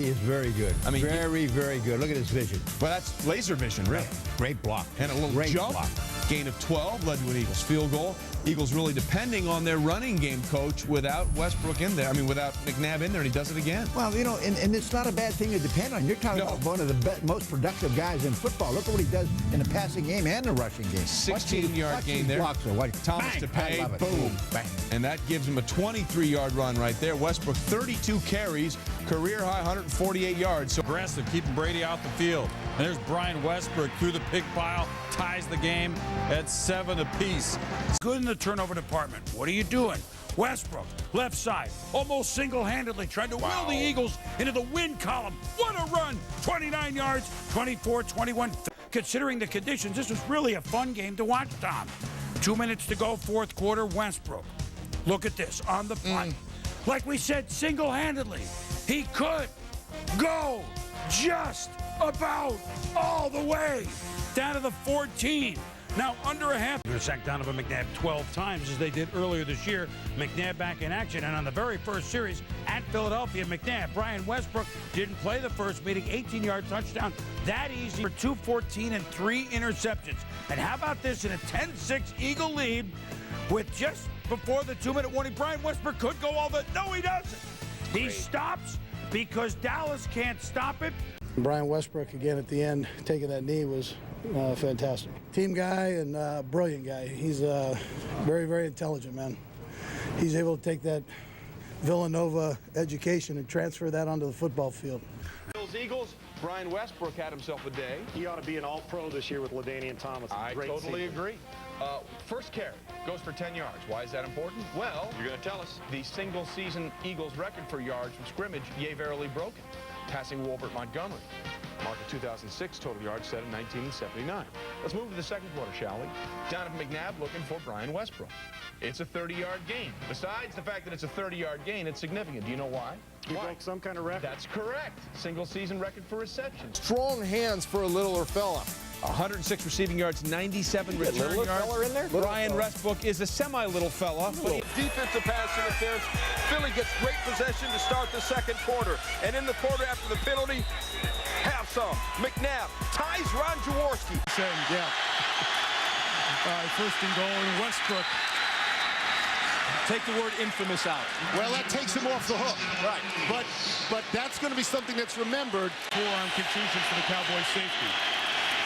He is very good. I mean, very, very good. Look at his vision. Well, that's laser vision, really. Great block. And a little Great jump. block. Gain of 12 led to an Eagles field goal. Eagles really depending on their running game coach without Westbrook in there. I mean, without McNabb in there, and he does it again. Well, you know, and it's not a bad thing to depend on. You're talking about one of the most productive guys in football. Look at what he does in the passing game and the rushing game. 16-yard gain there. Thomas to pay, boom. Bang. And that gives him a 23-yard run right there. Westbrook, 32 carries, career high 148 yards. So aggressive, keeping Brady out the field. And there's BRIAN WESTBROOK through the pig pile, ties the game at 7 apiece. Good in the turnover department. What are you doing? Westbrook, left side, almost single-handedly tried to will the Eagles into the win column. What a run! 29 yards, 24-21. Considering the conditions, this was really a fun game to watch, Tom. 2 minutes to go, fourth quarter, Westbrook. Look at this, on the punt. Like we said, single-handedly, he could go just about all the way down to the 14. Now under a half. They're going to sack Donovan McNabb 12 times as they did earlier this year. McNabb back in action. And on the very first series at Philadelphia, McNabb, BRIAN WESTBROOK didn't play the first meeting. 18-yard touchdown. That easy for 214 and 3 interceptions. And how about this in a 10-6 Eagle lead with just before the 2-minute warning? BRIAN WESTBROOK could go all the... No, he doesn't. He stops because Dallas can't stop it. BRIAN WESTBROOK again at the end, taking that knee was fantastic. Team guy and brilliant guy. He's very, very intelligent, man. He's able to take that Villanova education and transfer that onto the football field. Eagles, BRIAN WESTBROOK had himself a day. He ought to be an all-pro this year with LaDainian Thomas. I totally agree. First carry goes for 10 yards. Why is that important? Well, you're going to tell us. The single-season Eagles record for yards from scrimmage, yea, verily broken. Passing Wolbert Montgomery. Mark of 2006, total yards set in 1979. Let's move to the second quarter, shall we? Donovan McNabb looking for BRIAN WESTBROOK. It's a 30-yard gain. Besides the fact that it's a 30-yard gain, it's significant. Do you know why? He broke some kind of record. That's correct. Single-season record for receptions. Strong hands for a littler fella. 106 receiving yards, 97 return yards. Fella in there? BRIAN WESTBROOK is a semi-little fella. Defensive pass interference. Philly gets great possession to start the second quarter. And in the quarter after the penalty, have some. McNabb ties Ron Jaworski. Yeah. All right, first and goal, and Westbrook. Take the word infamous out. Well, that takes him off the hook. Right. But that's going to be something that's remembered. Forearm contusion for the Cowboys safety.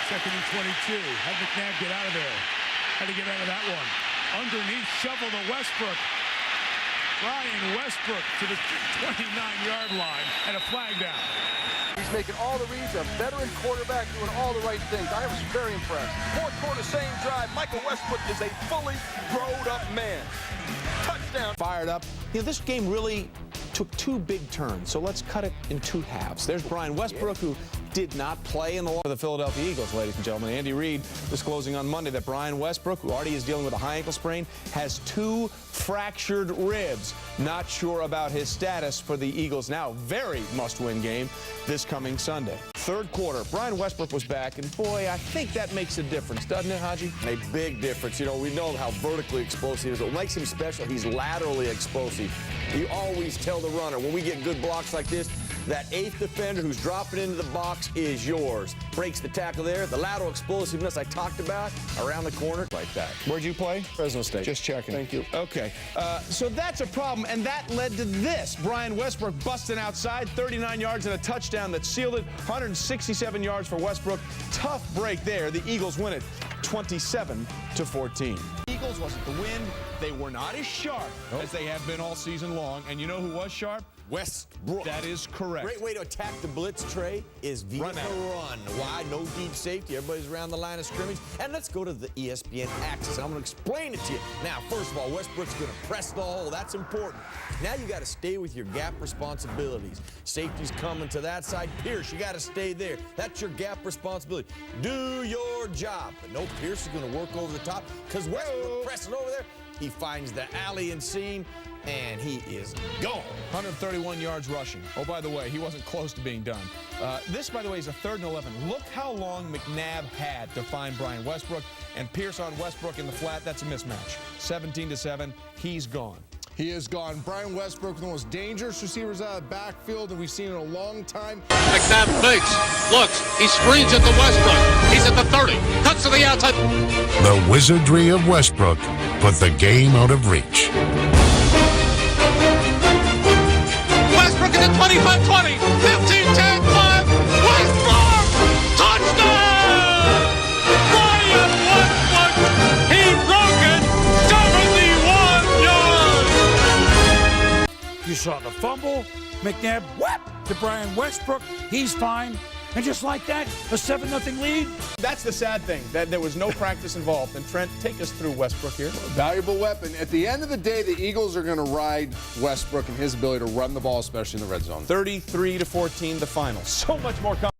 Second and 22. Had McNabb get out of there. Had to get out of that one. Underneath, shovel to Westbrook. BRIAN WESTBROOK to the 29-yard line and a flag down. He's making all the reads, a veteran quarterback doing all the right things. I was very impressed. Fourth quarter, same drive. Michael Westbrook is a fully grown-up man. Touchdown. Fired up. You know, this game really took two big turns, so let's cut it in two halves. There's BRIAN WESTBROOK, who did not play in the Philadelphia Eagles, ladies and gentlemen. Andy Reid disclosing on Monday that BRIAN WESTBROOK, who already is dealing with a high ankle sprain, has 2 fractured ribs. Not sure about his status for the Eagles now. Very must-win game this coming Sunday. Third quarter, BRIAN WESTBROOK was back, and boy, I think that makes a difference, doesn't it, Haji? A big difference. You know, we know how vertically explosive he is. What makes him special, he's laterally explosive. You always tell the runner, when we get good blocks like this, that 8th defender who's dropping into the box is yours. Breaks the tackle there. The lateral explosiveness I talked about around the corner like that. Where'd you play? Fresno State. Just checking. Thank you. Okay, so that's a problem, and that led to this. BRIAN WESTBROOK busting outside, 39 yards and a touchdown that sealed it. 167 yards for Westbrook. Tough break there. The Eagles win it 27-14. Eagles wasn't the wind. They were not as sharp as they have been all season long. And you know who was sharp? Westbrook. That is correct. Great way to attack the blitz, Trey, is via Run out. run. Why? No deep safety. Everybody's around the line of scrimmage. And let's go to the ESPN axis. I'm going to explain it to you. Now, first of all, Westbrook's going to press the hole. That's important. Now you got to stay with your gap responsibilities. Safety's coming to that side. Pierce, you got to stay there. That's your gap responsibility. Do your job. But no, Pierce is going to work over the top because Westbrook pressing over there. He finds the alley and seam, and he is gone. 131 yards rushing. Oh, by the way, he wasn't close to being done. This, by the way, is a 3rd and 11. Look how long McNabb had to find BRIAN WESTBROOK, and Pierce on Westbrook in the flat. That's a mismatch. 17-7. He's gone. He has gone. Brian Westbrook, one of the most dangerous receivers out of the backfield that we've seen in a long time. McNabb fakes, looks, he screens at the Westbrook. He's at the 30, cuts to the outside. The wizardry of Westbrook put the game out of reach. Westbrook at the 25-20, 15-10, 5, Westbrook! Touchdown! Brian Westbrook, he broke it, 71 yards! You saw the fumble. McNabb whap to Brian Westbrook. He's fine. And just like that, a 7-0 lead. That's the sad thing, that there was no practice involved. And Trent, take us through Westbrook here. Valuable weapon. At the end of the day, the Eagles are going to ride Westbrook and his ability to run the ball, especially in the red zone. 33-14, the final. So much more coming.